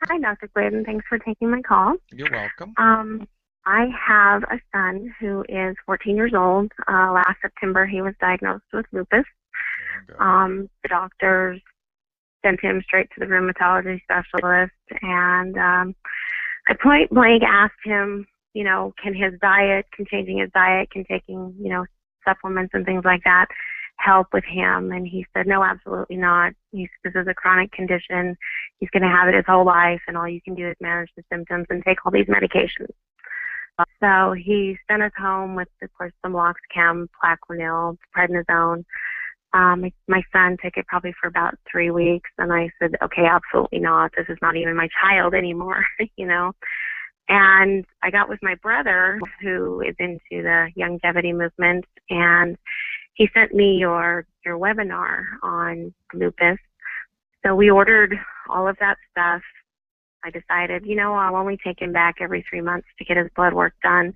Hi, Dr. Glidden. Thanks for taking my call. You're welcome. I have a son who is 14 years old. Last September, he was diagnosed with lupus. The doctors sent him straight to the rheumatology specialist, and I point blank asked him, can changing his diet, can taking, supplements and things like that help with him? And he said, no, absolutely not. This is a chronic condition. He's going to have it his whole life, and all you can do is manage the symptoms and take all these medications. So he sent us home with, of course, some Loxcam, Plaquenil, prednisone. My son took it probably for about 3 weeks, and I said, okay, absolutely not. This is not even my child anymore, And I got with my brother, who is into the Youngevity movement, and he sent me your webinar on lupus. So we ordered all of that stuff. I decided, I'll only take him back every 3 months to get his blood work done.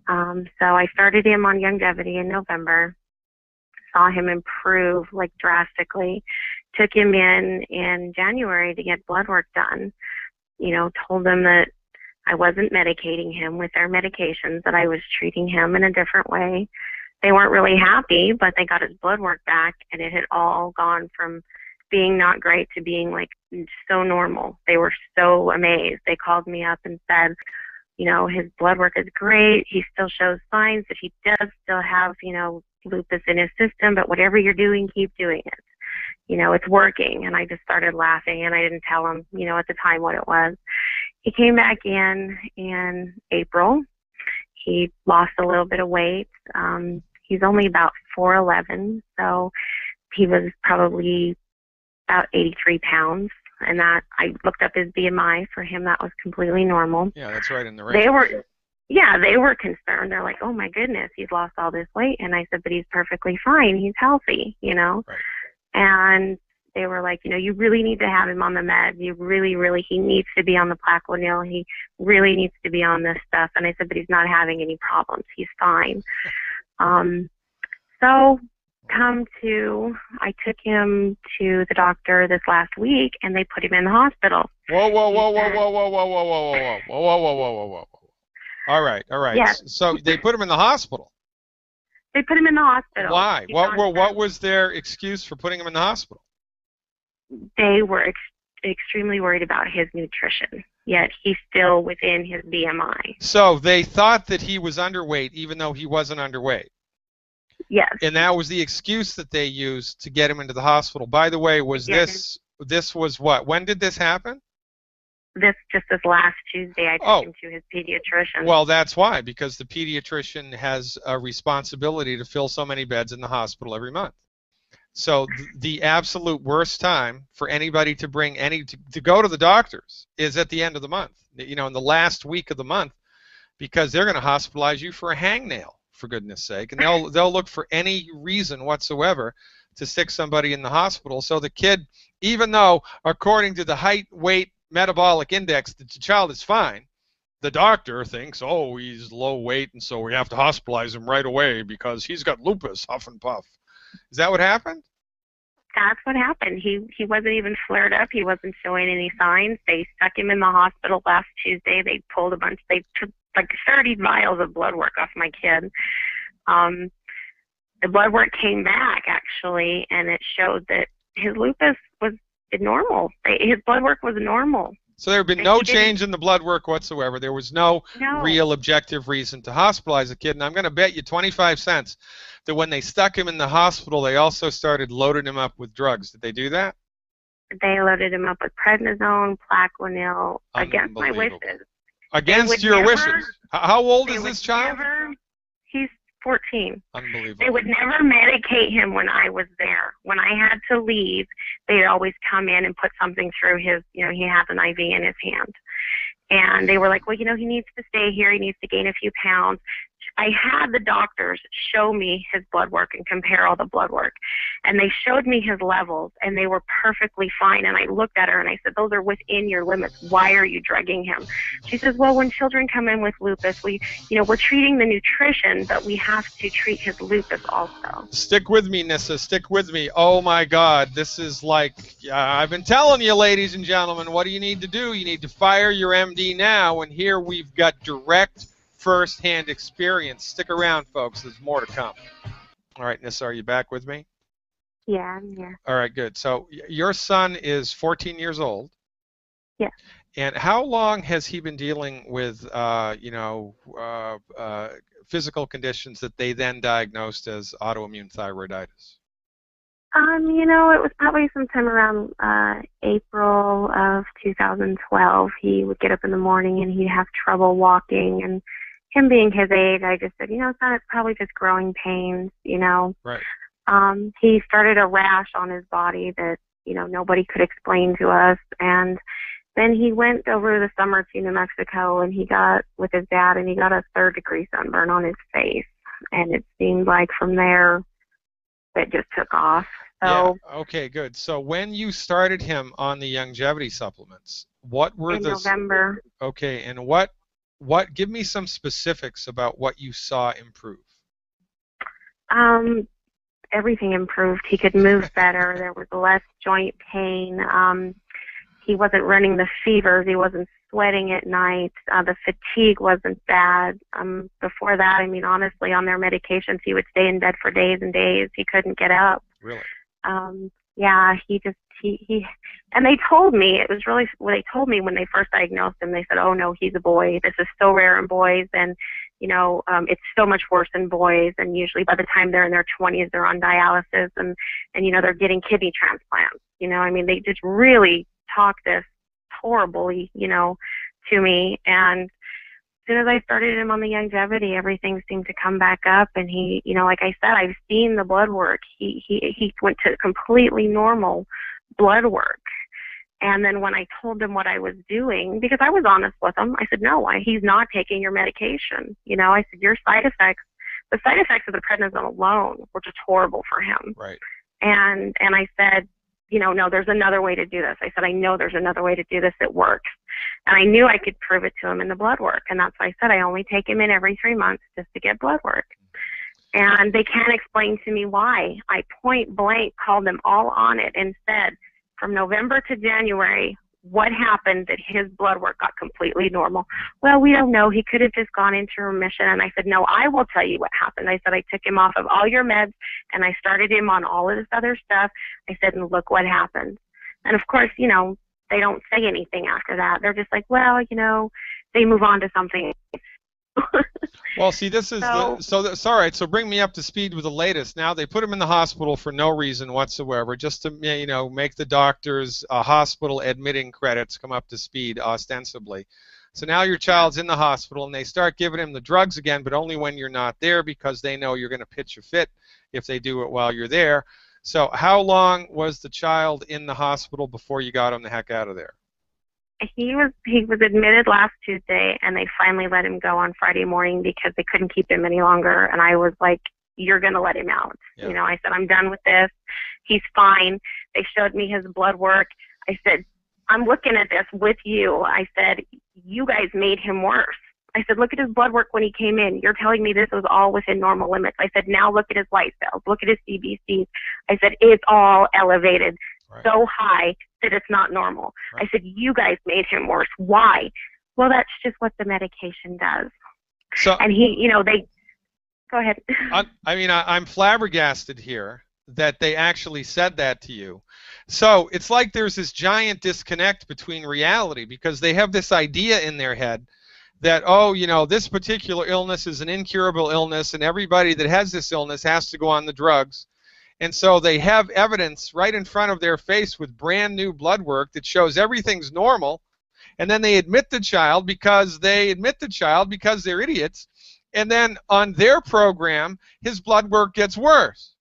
So I started him on Youngevity in November, saw him improve drastically, took him in January to get blood work done, told him that I wasn't medicating him with their medications, that I was treating him in a different way. They weren't really happy, but they got his blood work back, and it had all gone from being not great to being so normal. They were so amazed. They called me up and said, his blood work is great. He still shows signs that he does still have, lupus in his system, but whatever you're doing, keep doing it. It's working. And I just started laughing, and I didn't tell him, at the time what it was. He came back in April. He lost a little bit of weight. He's only about 4'11", so he was probably about 83 pounds. And that, I looked up his BMI for him. That was completely normal. Yeah, that's right in the range. They were concerned. They're like, oh my goodness, he's lost all this weight. And I said, but he's perfectly fine. He's healthy, Right. And they were like, you really need to have him on the med. You really, really, he needs to be on the Plaquenil. He really needs to be on this stuff. And I said, but he's not having any problems. He's fine. So I took him to the doctor this last week, and they put him in the hospital. Whoa. All right. Yes. So they put him in the hospital. They put him in the hospital. Why? What was their excuse for putting him in the hospital? They were extremely worried about his nutrition, yet he's still within his BMI. So they thought that he was underweight, even though he wasn't underweight. Yes. And that was the excuse that they used to get him into the hospital. By the way, this was what? When did this happen? This last Tuesday, I took him to his pediatrician. Well, that's why, because the pediatrician has a responsibility to fill so many beds in the hospital every month. So the absolute worst time for anybody to bring to go to the doctors is at the end of the month, in the last week of the month, because they're going to hospitalize you for a hangnail, for goodness sake, and they'll look for any reason whatsoever to stick somebody in the hospital. So the kid, even though according to the height, weight, metabolic index, the child is fine, the doctor thinks, oh, he's low weight, and so we have to hospitalize him right away because he's got lupus, huff and puff. Is that what happened? That's what happened. He wasn't even flared up. He wasn't showing any signs. They stuck him in the hospital last Tuesday. They took 30 vials of blood work off my kid. The blood work came back, actually, and it showed that his lupus was normal. His blood work was normal. So there had been no change in the blood work whatsoever. There was no real objective reason to hospitalize a kid. And I'm going to bet you 25 cents that when they stuck him in the hospital, they also started loading him up with drugs. Did they do that? They loaded him up with prednisone, Plaquenil, against my wishes. Against your wishes? How old is this child? He's 14. Unbelievable. They would never medicate him when I was there. When I had to leave, they'd always come in and put something through his, he has an IV in his hand. And they were like, well, he needs to stay here. He needs to gain a few pounds. I had the doctors show me his blood work and compare all the blood work. And they showed me his levels, and they were perfectly fine. And I looked at her and I said, those are within your limits. Why are you drugging him? She says, well, when children come in with lupus, we're treating the nutrition, but we have to treat his lupus also. Stick with me, Nissa. Stick with me. Oh, my God. This is like, I've been telling you, ladies and gentlemen, what do you need to do? You need to fire your MD now, and here we've got direct first-hand experience. Stick around, folks. There's more to come. All right, Nissa, are you back with me? Yeah. All right, good. So your son is 14 years old. Yeah. And how long has he been dealing with, physical conditions that they then diagnosed as autoimmune thyroiditis? It was probably sometime around April of 2012. He would get up in the morning and he'd have trouble walking, and him being his age, I just said, it's probably just growing pains, Right. He started a rash on his body that, nobody could explain to us, and then he went over the summer to New Mexico, and he got with his dad, and he got a 3rd-degree sunburn on his face, and it seemed like from there it just took off. So yeah. Okay, good. So when you started him on the Youngevity supplements, what were in November. Okay, and what give me some specifics about what you saw improve. Everything improved. He could move better. There was less joint pain. He wasn't running the fevers. He wasn't sweating at night. The fatigue wasn't bad. Before that, honestly, on their medications, he would stay in bed for days and days. He couldn't get up. Really? Yeah, and they told me, it was really, what they told me when they first diagnosed him, they said, oh no, he's a boy. This is so rare in boys, and, it's so much worse in boys, and usually by the time they're in their 20s, they're on dialysis, and they're getting kidney transplants. They just really talked this horribly, to me, and as soon as I started him on the Youngevity, everything seemed to come back up, and he, like I said, I've seen the blood work. He went to completely normal blood work. And then when I told him what I was doing, because I was honest with him, I said, no, he's not taking your medication. I said, the side effects of the prednisone alone were just horrible for him. Right. And I said, no, there's another way to do this. I said, I know there's another way to do this. It works. And I knew I could prove it to him in the blood work. And that's why I said I only take him in every 3 months just to get blood work. And they can't explain to me why. I point blank called them all on it and said, from November to January, what happened that his blood work got completely normal? Well, we don't know. He could have just gone into remission. And I said, no, I will tell you what happened. I said, I took him off of all your meds, and I started him on all of this other stuff. I said, and look what happened. And of course, they don't say anything after that. They're just like, well, they move on to something. Well, see, this is all right. So bring me up to speed with the latest. Now they put him in the hospital for no reason whatsoever, just to make the doctor's hospital admitting credits come up to speed ostensibly. So now your child's in the hospital, and they start giving him the drugs again, but only when you're not there, because they know you're going to pitch a fit if they do it while you're there. So how long was the child in the hospital before you got him the heck out of there? He was admitted last Tuesday, and they finally let him go on Friday morning because they couldn't keep him any longer. And I was like, you're going to let him out. Yeah. I said, I'm done with this. He's fine. They showed me his blood work. I said, I'm looking at this with you. I said, you guys made him worse. I said, look at his blood work when he came in. You're telling me this was all within normal limits. I said, now look at his white cells. Look at his CBCs. I said, it's all elevated. Right. So high that it's not normal. Right. I said, you guys made him worse. Why? Well, that's just what the medication does. So, and they go ahead. I'm flabbergasted here that they actually said that to you. So it's like there's this giant disconnect between reality, because they have this idea in their head that, this particular illness is an incurable illness, and everybody that has this illness has to go on the drugs. And so they have evidence right in front of their face with brand new blood work that shows everything's normal, and then they admit the child because they're idiots, and then on their program his blood work gets worse.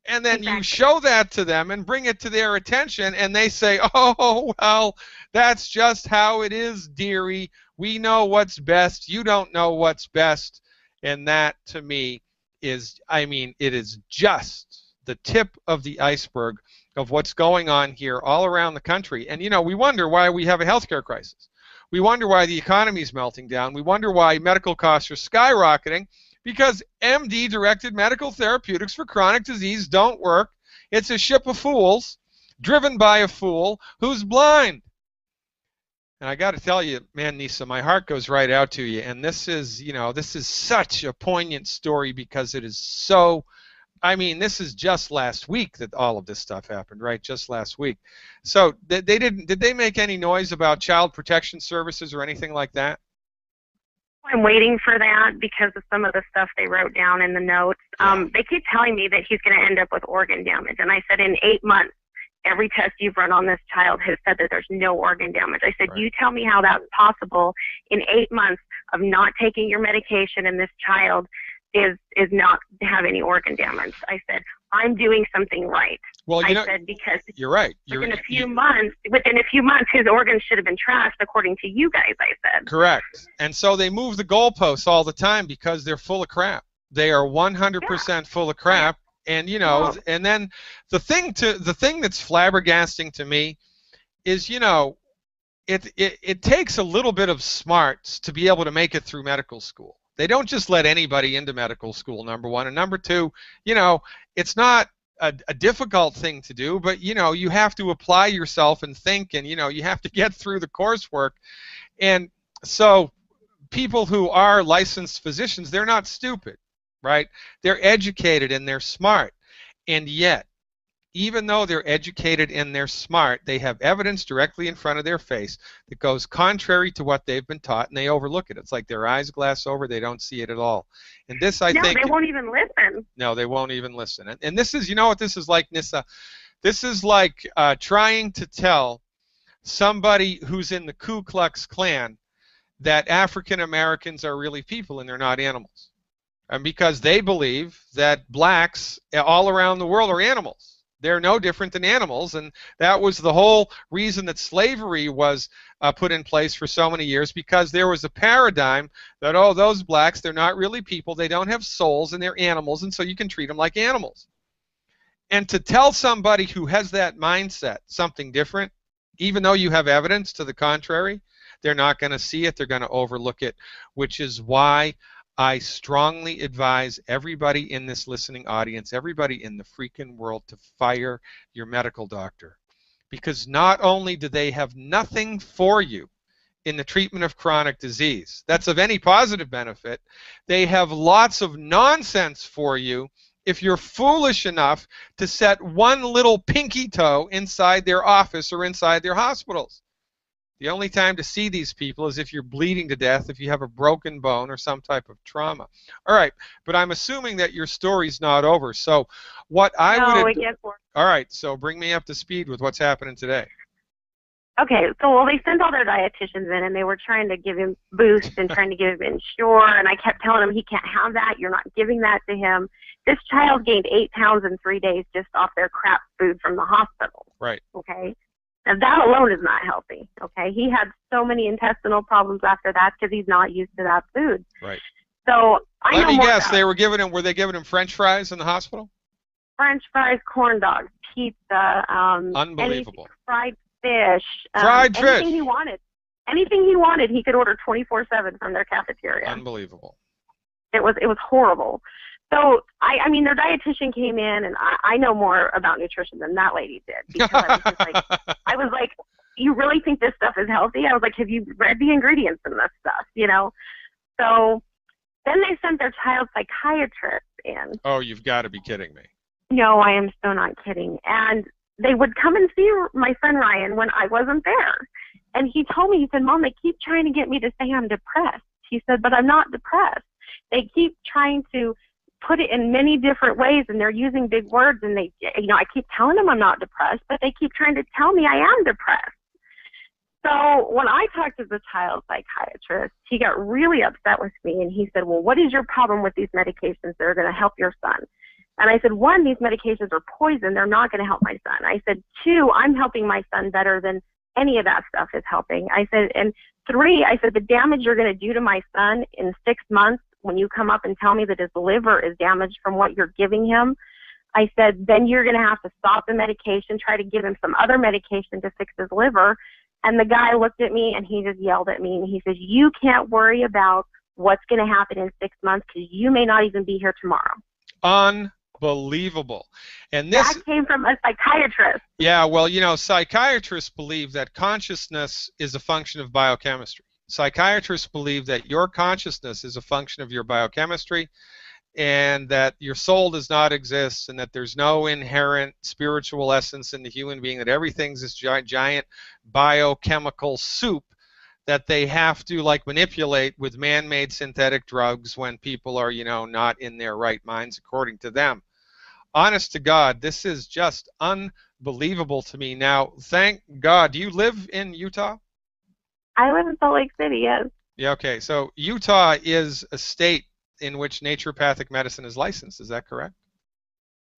And then exactly. You show that to them and bring it to their attention, and they say, oh, well, that's just how it is, dearie. We know what's best. You don't know what's best. And that, to me, is, I mean, it is just the tip of the iceberg of what's going on here all around the country. And, you know, we wonder why we have a healthcare crisis. We wonder why the economy is melting down. We wonder why medical costs are skyrocketing, because MD-directed medical therapeutics for chronic disease don't work. It's a ship of fools driven by a fool who's blind. And I got to tell you, man, Nisa, my heart goes right out to you. And this is, you know, this is such a poignant story because it is so, I mean, this is just last week that all of this stuff happened, right? Just last week. So did they make any noise about child protection services or anything like that? I'm waiting for that because of some of the stuff they wrote down in the notes. Yeah. They keep telling me that he's going to end up with organ damage. And I said, in 8 months, every test you've run on this child has said that there's no organ damage. I said, Right. You tell me how that's possible in 8 months of not taking your medication, and this child is not have any organ damage. I said, I'm doing something right. Well, I said, because you're right. within a few months, his organs should have been trashed, according to you guys, I said. Correct. And so they move the goalposts all the time because they're full of crap. They are 100% full of crap. And, you know, and then the thing that's flabbergasting to me is, you know, it takes a little bit of smarts to be able to make it through medical school. They don't just let anybody into medical school, number one. And number two, you know, it's not a difficult thing to do, but, you know, you have to apply yourself and think, and, you know, you have to get through the coursework. And so people who are licensed physicians, they're not stupid, right? They're educated and they're smart. And yet, even though they're educated and they're smart, they have evidence directly in front of their face that goes contrary to what they've been taught, and they overlook it. It's like their eyes glass over, they don't see it at all. And this, I think... No, they won't even listen. No, they won't even listen. And this is, you know what this is like, Nissa? This is like trying to tell somebody who's in the Ku Klux Klan that African Americans are really people and they're not animals. And because they believe that blacks all around the world are animals. They're no different than animals, and that was the whole reason that slavery was put in place for so many years, because there was a paradigm that, oh, those blacks, they're not really people, they don't have souls, and they're animals, and so you can treat them like animals. And to tell somebody who has that mindset something different, even though you have evidence to the contrary, they're not going to see it, they're going to overlook it, which is why I strongly advise everybody in this listening audience, everybody in the freaking world, to fire your medical doctor. Because not only do they have nothing for you in the treatment of chronic disease that's of any positive benefit, they have lots of nonsense for you if you're foolish enough to set one little pinky toe inside their office or inside their hospitals. The only time to see these people is if you're bleeding to death, if you have a broken bone or some type of trauma. All right, but I'm assuming that your story's not over. So what I would... No, it gets worse. All right, so bring me up to speed with what's happening today. Okay, so well, they sent all their dietitians in, and they were trying to give him Boost and trying to give him Ensure, and I kept telling him he can't have that. You're not giving that to him. This child gained 8 pounds in 3 days just off their crap food from the hospital. Right. Okay. Now, that alone is not healthy, okay? He had so many intestinal problems after that because he's not used to that food. Right. So I Let know me more guess, about were they giving him French fries in the hospital? French fries, corn dogs, pizza, Unbelievable. fried fish, Fried fish. Anything he wanted. Anything he wanted, he could order 24/7 from their cafeteria. Unbelievable. It was horrible. So, I mean, their dietitian came in, and I know more about nutrition than that lady did. Because I was like, you really think this stuff is healthy? I was like, have you read the ingredients in this stuff, you know? So then they sent their child psychiatrist in. Oh, you've got to be kidding me. No, I am so not kidding. And they would come and see my friend Ryan when I wasn't there. And he told me, he said, Mom, they keep trying to get me to say I'm depressed. He said, but I'm not depressed. They keep trying to put it in many different ways, and they're using big words, and they, you know, I keep telling them I'm not depressed, but they keep trying to tell me I am depressed. So when I talked to the child psychiatrist, he got really upset with me, and he said, well, what is your problem with these medications that are going to help your son? And I said, 1, these medications are poison. They're not going to help my son. I said, 2, I'm helping my son better than any of that stuff is helping. I said, and 3, I said, the damage you're going to do to my son in 6 months when you come up and tell me that his liver is damaged from what you're giving him, I said, then you're going to have to stop the medication, try to give him some other medication to fix his liver. And the guy looked at me and he just yelled at me and he says, you can't worry about what's going to happen in 6 months because you may not even be here tomorrow. Unbelievable. And this that came from a psychiatrist. Yeah, well, you know, psychiatrists believe that consciousness is a function of biochemistry. Psychiatrists believe that your consciousness is a function of your biochemistry, and that your soul does not exist, and that there's no inherent spiritual essence in the human being, that everything's this giant biochemical soup that they have to like manipulate with man-made synthetic drugs when people are, you know, not in their right minds according to them. Honest to God, this is just unbelievable to me. Now, thank God, do you live in Utah? I live in Salt Lake City, yes. Yeah, okay. So Utah is a state in which naturopathic medicine is licensed. Is that correct?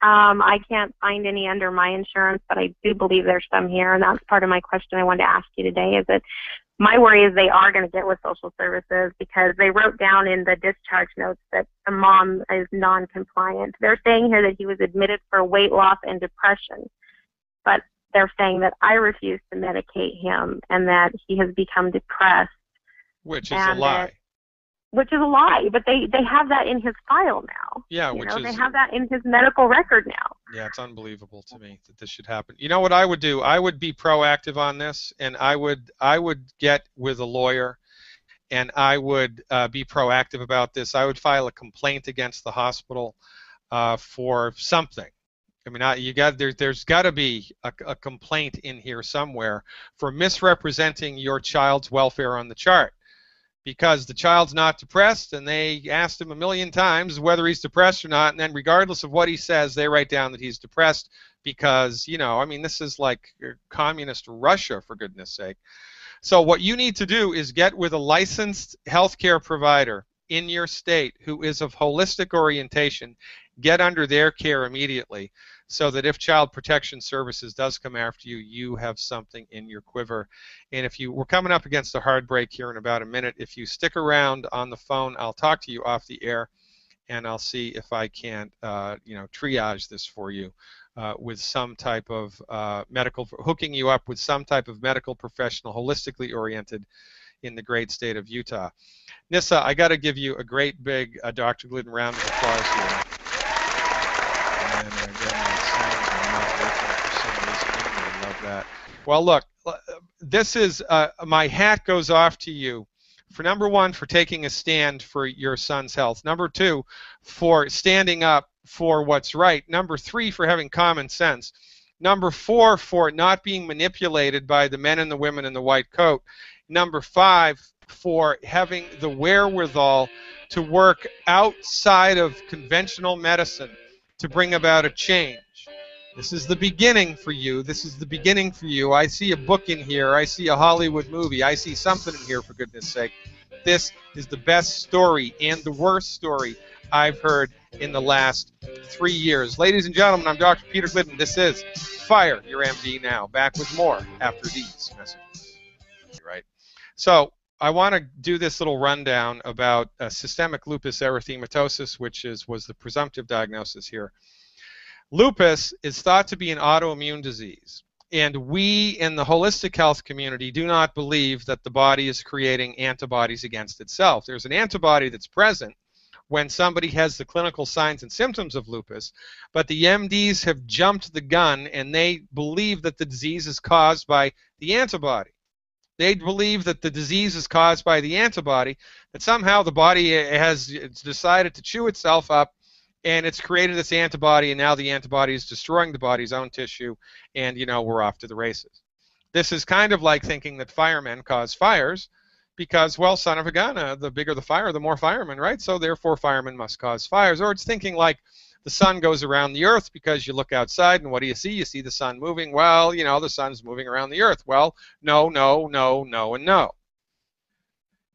I can't find any under my insurance, but I do believe there's some here, and that's part of my question I wanted to ask you today, is that my worry is they are going to get with social services because they wrote down in the discharge notes that the mom is non-compliant. They're saying here that he was admitted for weight loss and depression, but they're saying that I refuse to medicate him and that he has become depressed. Which is a lie. Which is a lie, but they have that in his file now. Yeah, they have that in his medical record now. Yeah, it's unbelievable to me that this should happen. You know what I would do? I would be proactive on this, and I would get with a lawyer, and I would be proactive about this. I would file a complaint against the hospital for something. I mean, there's got to be a complaint in here somewhere for misrepresenting your child's welfare on the chart. Because the child's not depressed, and they asked him a million times whether he's depressed or not, and then regardless of what he says, they write down that he's depressed because, you know, I mean, this is like communist Russia, for goodness sake. So what you need to do is get with a licensed healthcare provider in your state who is of holistic orientation, get under their care immediately, so that if Child Protection Services does come after you, you have something in your quiver. And if we're coming up against a hard break here in about a minute. If you stick around on the phone, I'll talk to you off the air, and I'll see if I can't, you know, triage this for you with some type of hooking you up with some type of medical professional, holistically oriented, in the great state of Utah. Nissa, I got to give you a great big Dr. Glidden round of applause here. And again, my sounds are not working for some reason. I love that. Well, look, this is my hat goes off to you for, number one, for taking a stand for your son's health. Number two, for standing up for what's right. Number three, for having common sense. Number four, for not being manipulated by the men and the women in the white coat. Number five, for having the wherewithal to work outside of conventional medicine to bring about a change. This is the beginning for you. This is the beginning for you. I see a book in here. I see a Hollywood movie. I see something in here, for goodness sake. This is the best story and the worst story I've heard in the last 3 years. Ladies and gentlemen, I'm Dr. Peter Glidden. This is Fire Your MD Now. Back with more after these messages. Right. So I want to do this little rundown about systemic lupus erythematosus, which was the presumptive diagnosis here. Lupus is thought to be an autoimmune disease, and we in the holistic health community do not believe that the body is creating antibodies against itself. There's an antibody that's present when somebody has the clinical signs and symptoms of lupus, but the MDs have jumped the gun and they believe that the disease is caused by the antibody. They believe that the disease is caused by the antibody, that somehow the body has decided to chew itself up, and it's created this antibody, and now the antibody is destroying the body's own tissue, and, you know, we're off to the races. This is kind of like thinking that firemen cause fires because, well, son of a gun, the bigger the fire, the more firemen, right? So therefore firemen must cause fires. Or it's thinking like the sun goes around the earth because you look outside, and what do you see? You see the sun moving. Well, you know, the sun's moving around the earth. Well, no, no, no, no, and no.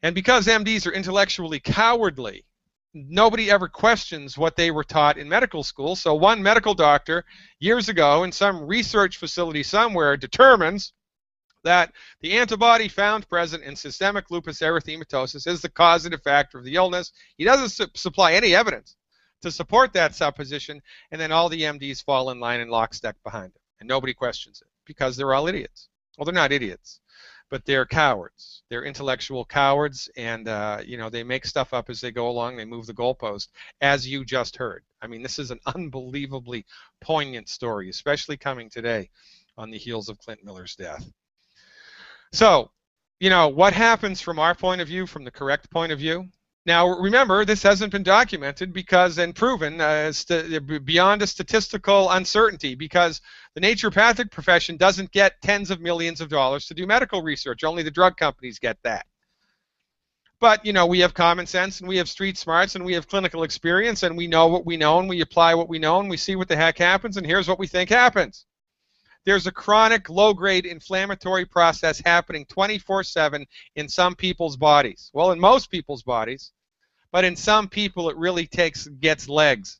And because MDs are intellectually cowardly, nobody ever questions what they were taught in medical school. So one medical doctor years ago in some research facility somewhere determines that the antibody found present in systemic lupus erythematosus is the causative factor of the illness. He doesn't supply any evidence to support that supposition, and then all the MDs fall in line and lockstep behind him, and nobody questions it because they're all idiots. Well, they're not idiots, but they're cowards. They're intellectual cowards, and they make stuff up as they go along. They move the goalpost, as you just heard. I mean, this is an unbelievably poignant story, especially coming today on the heels of Clint Miller's death. So, what happens from our point of view, from the correct point of view? Now, remember, this hasn't been documented and proven beyond a statistical uncertainty, because the naturopathic profession doesn't get tens of millions of dollars to do medical research. Only the drug companies get that. But, we have common sense, and we have street smarts, and we have clinical experience, and we know what we know, and we apply what we know, and we see what the heck happens, and here's what we think happens. There's a chronic low-grade inflammatory process happening 24/7 in some people's bodies. Well, in most people's bodies. But in some people, it really gets legs.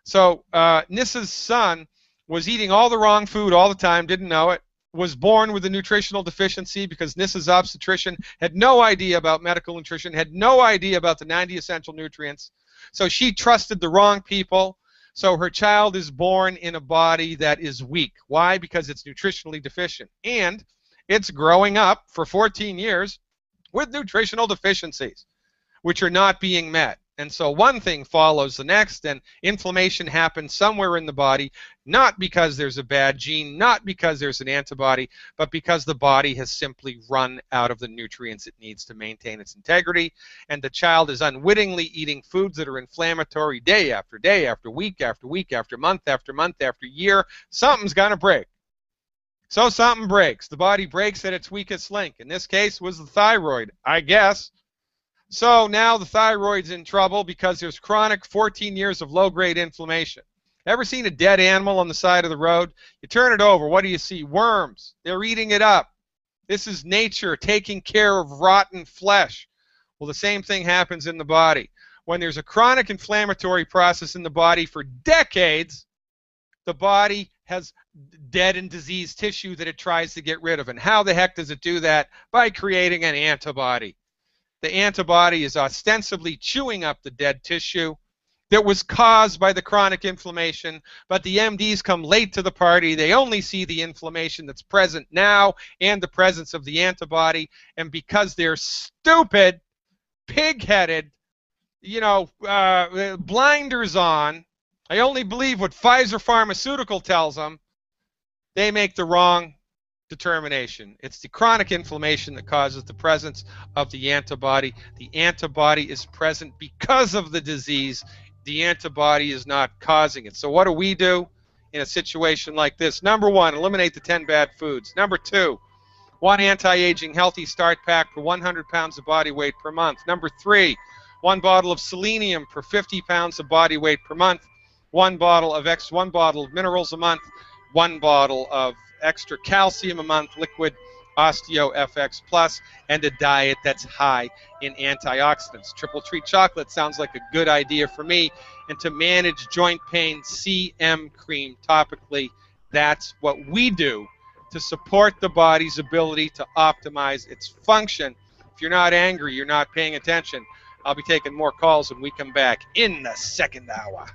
So Nissa's son was eating all the wrong food all the time, didn't know it, was born with a nutritional deficiency because Nissa's obstetrician had no idea about medical nutrition, had no idea about the 90 essential nutrients. So she trusted the wrong people. So her child is born in a body that is weak. Why? Because it's nutritionally deficient. And it's growing up for 14 years with nutritional deficiencies, which are not being met. And so one thing follows the next, and inflammation happens somewhere in the body, not because there's a bad gene, not because there's an antibody, but because the body has simply run out of the nutrients it needs to maintain its integrity, and the child is unwittingly eating foods that are inflammatory day after day, after week, after week, after month, after year. Something's going to break. So something breaks. The body breaks at its weakest link. In this case, was the thyroid, I guess. So now the thyroid's in trouble because there's chronic 14 years of low-grade inflammation. Ever seen a dead animal on the side of the road? You turn it over, what do you see? Worms. They're eating it up. This is nature taking care of rotten flesh. Well, the same thing happens in the body. When there's a chronic inflammatory process in the body for decades, the body has dead and diseased tissue that it tries to get rid of. And how the heck does it do that? By creating an antibody. The antibody is ostensibly chewing up the dead tissue that was caused by the chronic inflammation, but the MDs come late to the party. They only see the inflammation that's present now and the presence of the antibody, and because they're stupid, pig-headed, blinders on, I only believe what Pfizer Pharmaceutical tells them, they make the wrong determination. It's the chronic inflammation that causes the presence of the antibody. The antibody is present because of the disease. The antibody is not causing it. So what do we do in a situation like this? Number one, eliminate the 10 bad foods. Number two, one anti-aging healthy start pack for 100 pounds of body weight per month. Number three, one bottle of selenium per 50 pounds of body weight per month. One bottle of minerals a month. One bottle of extra calcium a month, liquid Osteo FX Plus, and a diet that's high in antioxidants. Triple Treat chocolate sounds like a good idea for me. And to manage joint pain, CM cream topically, that's what we do to support the body's ability to optimize its function. If you're not angry, you're not paying attention. I'll be taking more calls when we come back in the second hour.